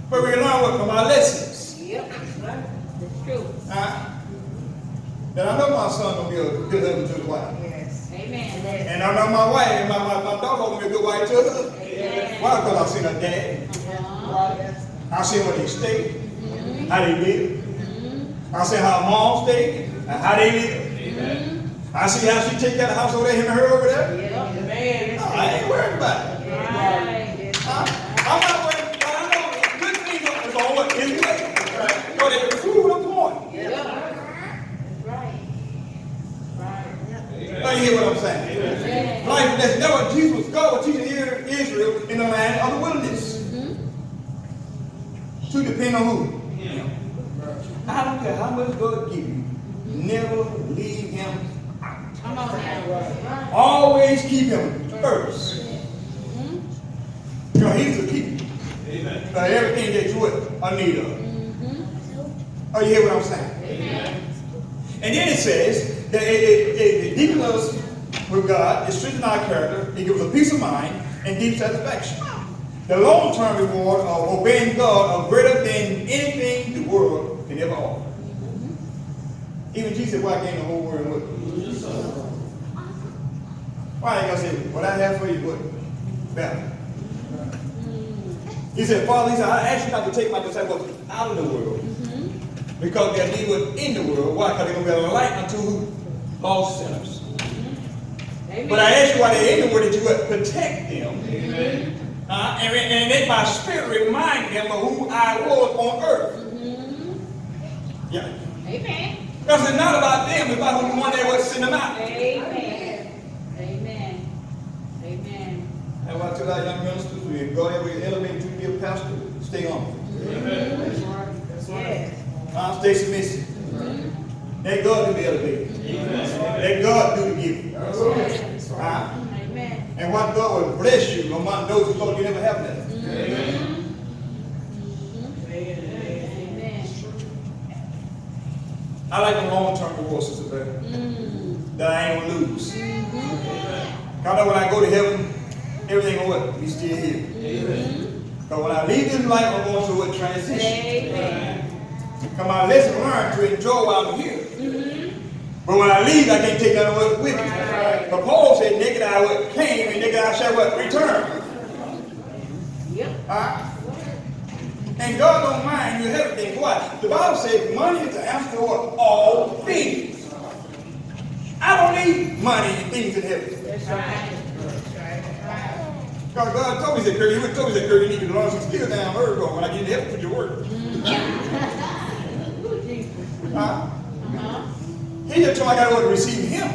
But we can learn what from our lessons. Yep. That's true. Then I know my son gonna be a good husband to his wife. Yes. Amen. And I know my wife and my daughter gonna be a good wife to her husband. Why? Because I've seen her dad. I've seen where they stay, how they live. I've seen how mom stay and how they live. I see how she take care of the house over there, him and her over there. I ain't worried about it. I'm not worried about it. I know good things is on what his way. But they prove the point. Now you hear what I'm saying? Like that's never Jesus, God was teaching Israel in the land of the wilderness. To depend on who? Him. I don't care how much God give you, never leave him out. Come on now. Always keep him first. You know, he's the keeper. Amen. Everything that you are need of. Oh, you hear what I'm saying? Amen. And then it says that it deepens us with God, it strengthens our character, it gives us a peace of mind and deep satisfaction. The long-term reward of obeying God are greater than anything the world can ever offer. Even Jesus said, why gain the whole world with you? Why ain't gonna say, what I have for you, what? Better. He said, Father, he said, I ask you not to take my disciples out of the world. Because they're leaving in the world. Why? Because they're going to be a light unto lost sinners. But I ask you why they're in the world, that you would protect them. And let my spirit remind them of who I was on earth. Yeah. Amen. Because it's not about them, it's about who the one that was sending them out. Amen. Amen. Amen. And what I tell our young ministers, if God ever elevated you to be a pastor, stay on. Yes. Stay submissive. Let God do the elevating. Let God do the giving. Amen. And what God will bless you among those who thought you never have that. Amen. I like the long-term rewards, Sister Bear, that I ain't gonna lose. I know when I go to heaven, everything will what? Be still here. But when I leave this life, I'm going through a transition. Come on, let's learn to enjoy while I'm here. But when I leave, I can't take none of it with me. But Paul said, naked I came, and naked I shall what? Return. And God don't mind you everything. Why? The Bible says money is the answer to all things. I don't need money and things in heaven. That's right. God told me that, Curtis, he told me that, Curtis, you need to learn some skills down on earth when I get to heaven with your work. He just told me I got to receive him.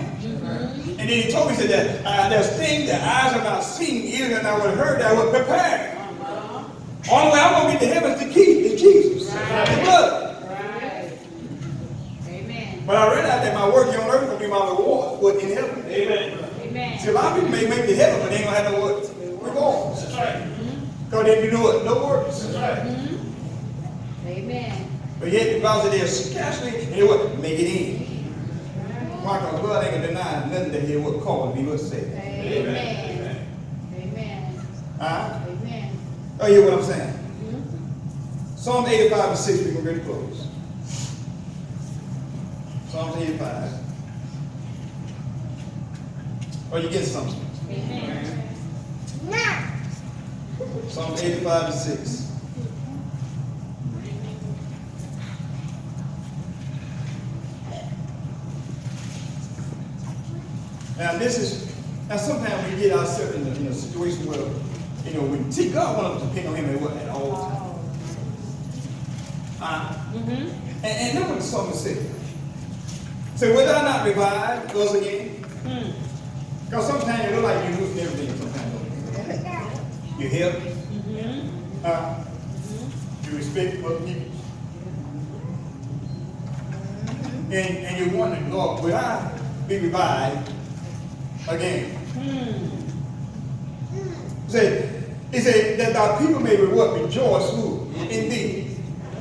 And then he told me, he said that there's things that eyes have not seen, ears have not heard, that were prepared. Only way I'm going to get to heaven is the key, is Jesus. The blood. Amen. But I realized that my work here on earth will be my reward in heaven. Amen. Amen. See, a lot of people may make it to heaven, but they ain't going to have no what? Rewards. That's right. Because they do what? No works. That's right. Amen. But yet the Bible said they're scarcely, and what? Make it in. Why? Because God ain't going to deny nothing that he would call to be what's said. Amen. Amen. Amen. Oh, you hear what I'm saying? Psalm 85 and 6, we're going to ready to close. Psalm 85. Or you get something? Amen. Psalm 85 and 6. Now sometimes we get ourselves in a situation where, we see God wants us to depend on him at all times. And look what the psalmist said. So will thou not revive us again? Because sometimes you look like you lose everything sometimes. You help. You respect other people. And you wonder, Lord, will I be revived again? He said that thy people may rejoice who? In thee.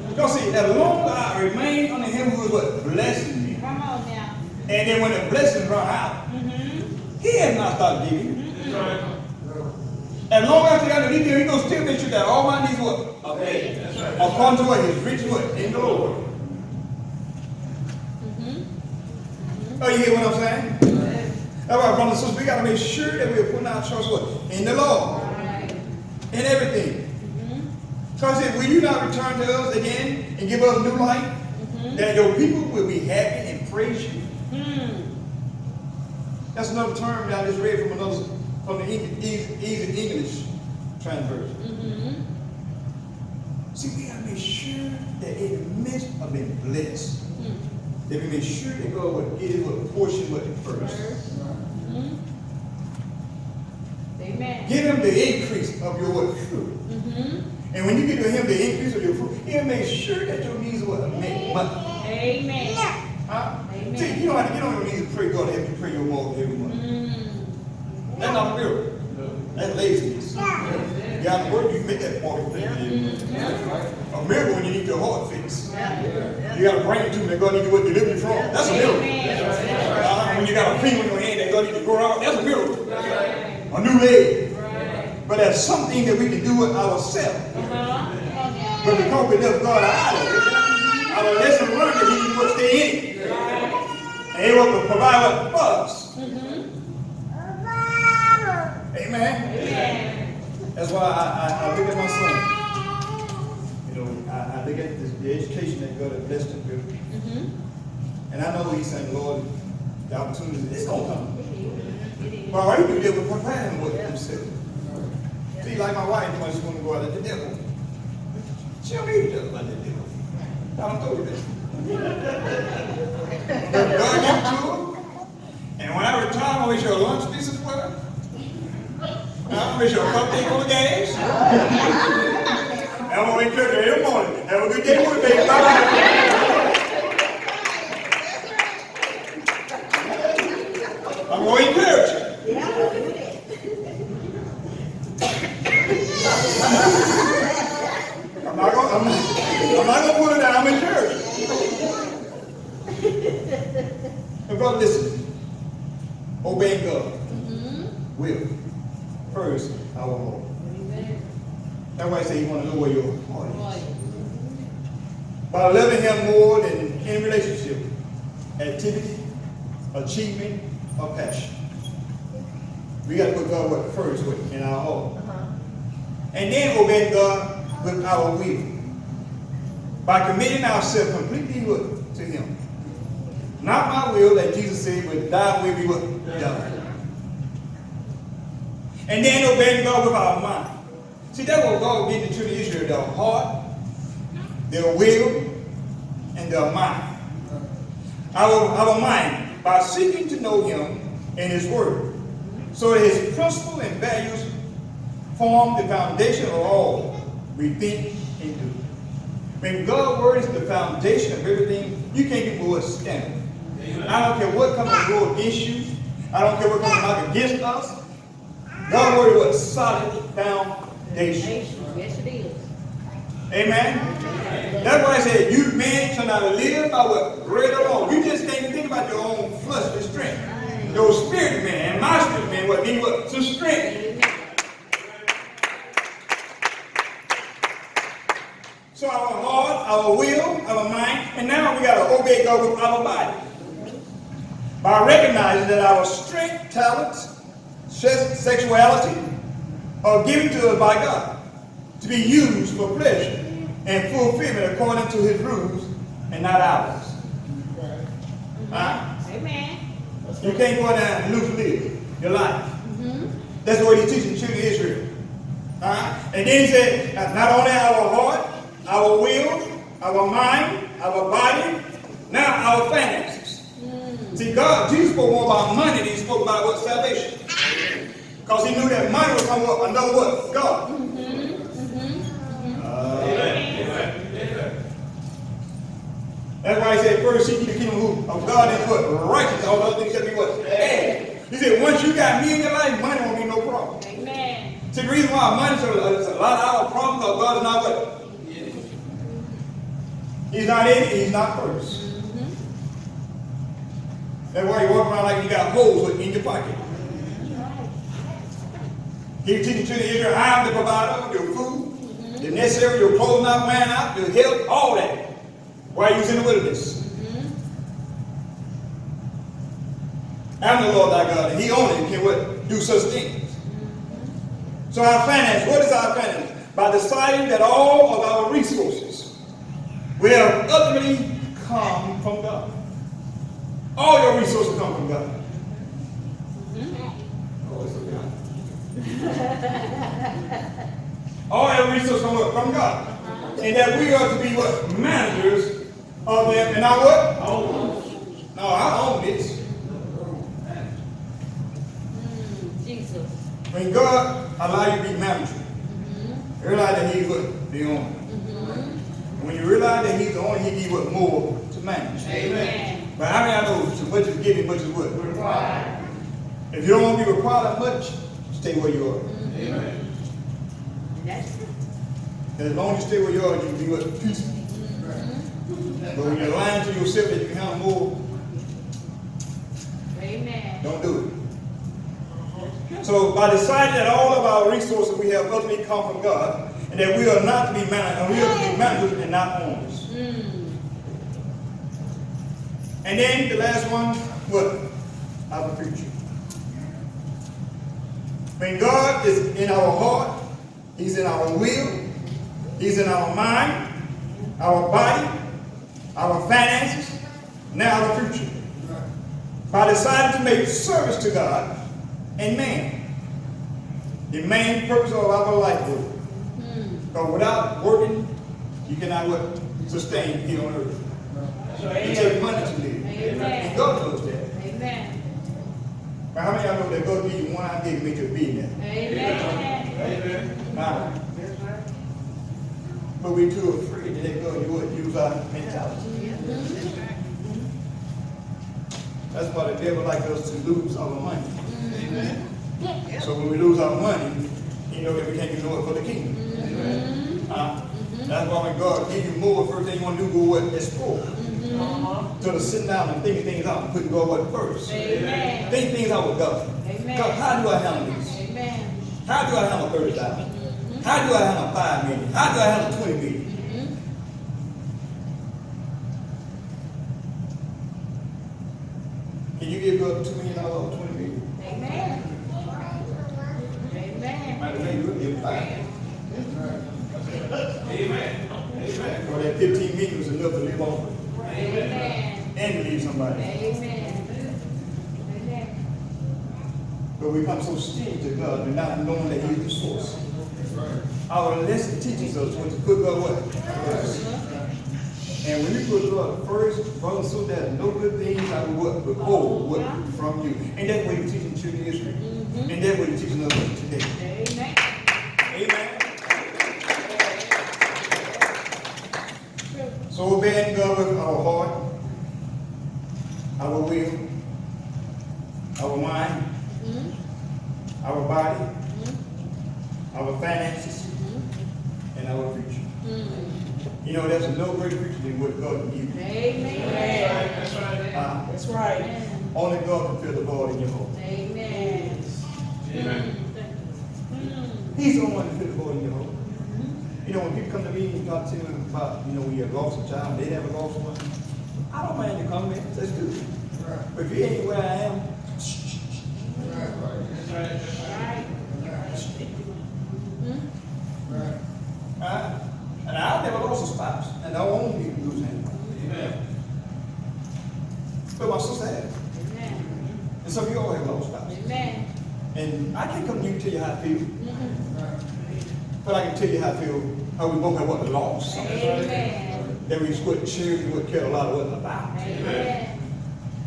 Because see, as long as I remain under him who is what? Blessing me. Come on now. And then when the blessings run out, he has not stopped giving. As long as I stay underneath him, he's going to still make sure that all my needs what? Okay. According to what? His rich what? In the Lord. Oh, you hear what I'm saying? That's why, brothers and sisters, we got to make sure that we're putting our trust what? In the Lord. In everything. Because if we do not return to us again and give us new life, that your people will be happy and praise you. That's another term that I just read from the easy English transversion. See, we got to make sure that in the midst of being blessed, that we make sure that God would give us a portion of it first. Amen. Give him the increase of your fruit. And when you give him the increase of your fruit, he'll make sure that your needs will make money. Amen. Amen. See, you don't have to get on your knees and pray God to help you pray your mortgage every month. That's not a miracle. That's laziness. You got to work, you can make that mortgage payment every month. A miracle when you need your heart fixed. You got to bring it to me that God needs to deliver you from. That's a miracle. When you got a finger in your hand that God needs to grow out, that's a miracle. A new leg. But that's something that we can do it ourselves. But because we left God out of it, our lesson learned that he will stay in it. And he will provide what for us. Amen. That's why I look at my son. I look at the education that God has blessed him with. And I know he's saying, Lord, the opportunity is going to come. But all you do is prepare him with himself. See, like my wife, when she's going to go out at the devil. She don't need to tell about the devil. I don't told you that. But God give it to her. And when I retire, I'm going to make sure a lunch piece as well. I'm going to make sure a cupcake on the gas. I'm going to encourage her every morning. Have a good day with me, baby. Bye-bye. I'm going to encourage her. I'm not going to put her down. I'm encouraging. And brother, listen. Obeying God will first our heart. That's why I say you want to know where your heart is. By loving him more than any relationship, activity, achievement, or passion. We got to put God first in our heart. And then obey God with our will. by committing ourselves completely to him. Not my will, that Jesus said, but thy will be what? Done. And then obeying God with our mind. See, that's what God gave the children of Israel, their heart, their will, and their mind. Our mind, by seeking to know him and his word, so that his principles and values form the foundation of all we think and do. When God's word is the foundation of everything, you can't get more standard. I don't care what comes to go against you. I don't care what comes back against us. God's word is a solid foundation. Yes, it is. Amen. That's why I said, you men shall not live by what bread alone. You just can't think about your own fleshly strength. Your spirit man and my spirit man what need what? Some strength. So our heart, our will, our mind, and now we got to obey God with our body. By recognizing that our strength, talents, sexuality are given to us by God to be used for pleasure and fulfillment according to his rules and not ours. Amen. You can't go down and live your life. That's what he's teaching the children of Israel. And then he said, not only our heart, our will, our mind, our body, now our finances. See, Jesus spoke more about money than he spoke about what? Salvation. Because he knew that money would come up another what? God. That's why he said, first seek the kingdom of God and what? Righteousness. All other things shall be what? Added. He said, once you got me in your life, money won't be no problem. Amen. See, the reason why money is a lot of our problems, because God is not what? He's not in it, he's not first. That's why you walk around like you got holes in your pocket. He's teaching to the Israel, I am the provider of your food, the necessary, your clothes not wearing out, your health, all that. While you was in the wilderness. I'm the Lord thy God, and he only can what? Do such things. So our finance, what is our finance? By deciding that all of our resources will ultimately come from God. All your resources come from God. All your resources come from God. And that we are to be what? Managers of them. And not what? No, I own this. Jesus. When God allows you to be manager, realize that he's what? The owner. And when you realize that he's the owner, he gives you what? More to manage. Amen. But how many of y'all know so much is given, much is what? Required. If you don't want to be required of much, stay where you are. Amen. That's true. And as long as you stay where you are, you can be what? Peaceful. But when you're lying to yourself that you can handle more, Amen. don't do it. So by deciding that all of our resources we have ultimately come from God, and that we are not to be managed, and we are to be managers and not owners. And then the last one, what? Our future. When God is in our heart, he's in our will, he's in our mind, our body, our finances, now our future. By deciding to make service to God and man, the main purpose of our life work. Because without working, you cannot what? Sustain here on earth. It takes money to live. Amen. And God knows that. Amen. But how many of y'all know that God gives you one idea to make you a billionaire? Amen. But we're too afraid to let God use our mentality. That's why the devil likes us to lose our money. So when we lose our money, you know that we can't do no for the kingdom. That's why when God gives you more, first thing you want to do, go what? Explore. So to sit down and think things out and put God what first. Amen. Think things out with God. Amen. God, how do I handle this? Amen. How do I handle 30,000? How do I handle 5 million? How do I handle 20 million? Can you give God $2 million or 20 million? Amen. Amen. Matter of fact, you will give 5. Amen. Or that 15 million enough to live off of. Amen. And to leave somebody. Amen. Amen. But we become so stingy to God and not knowing that He is the source. Our lesson teaches us what to put God away. And when you put God first, brother, so that no good things I will what? Withhold what? From you. And that's what He's teaching children of Israel. And that's what He's teaching us today. Amen. Amen. So obeying God with our heart, our will, our mind, our body, our finances, and our future. You know, there's no greater future than what God can give you. Amen. That's right. That's right. Only God can fill the void in your heart. Amen. He's the one to fill the void in your heart. You know, when people come to me and God tell me about, you know, when you have lost a child, they never lost one. I don't mind you coming in. That's good. But if you ain't where I am, and I've never lost a spouse, and I won't be losing him. But my sister has. And some of you all have lost spouses. Amen. And I can't come to you and tell you how I feel. But I can tell you how I feel, how we both have what the loss. Amen. That we what children would care a lot of what about. Amen.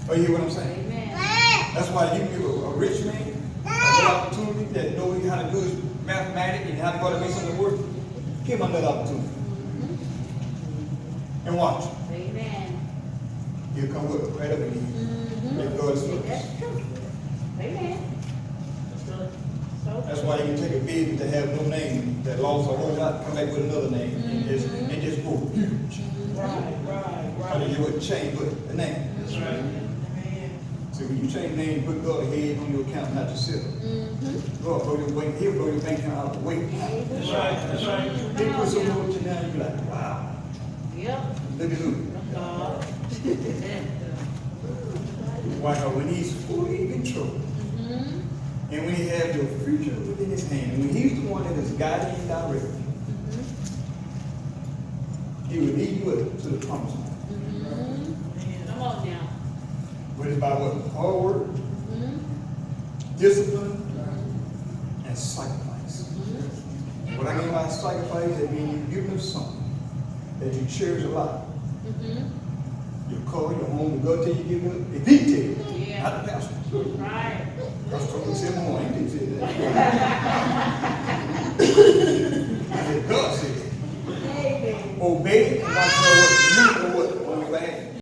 Oh, you hear what I'm saying? Amen. That's why you give a rich man an opportunity that knows how to do his mathematics and how to go to make something work. Give him another opportunity. And watch. Amen. He'll come with right up in you. If God is for us. That's true. Amen. So That's why you can take a baby to have no name that lost a whole lot, come back with another name and just go huge. Or you would change with the name. That's right. So when you change the name, put God ahead on your account, not yourself. God blow your bank, he'll blow your bank account out of the way. That's right. That's right. He put some more with you now, you be like, wow. Yep. Look at who. Why? When he's fully in control. And when he has your future within his hand, and when he's the one that is guiding and directing, he will lead you up to the promised land. Come on now. But it's by what? Hard work, discipline, and sacrifice. What I mean by sacrifice, that means you give them something that you cherish a lot. Your car, your home, the God tell you give them, if he tell you, not the pastor. Right. That's what we said more. He didn't say that. I said, God said it. Amen. Obey and not know what you know what on your behalf.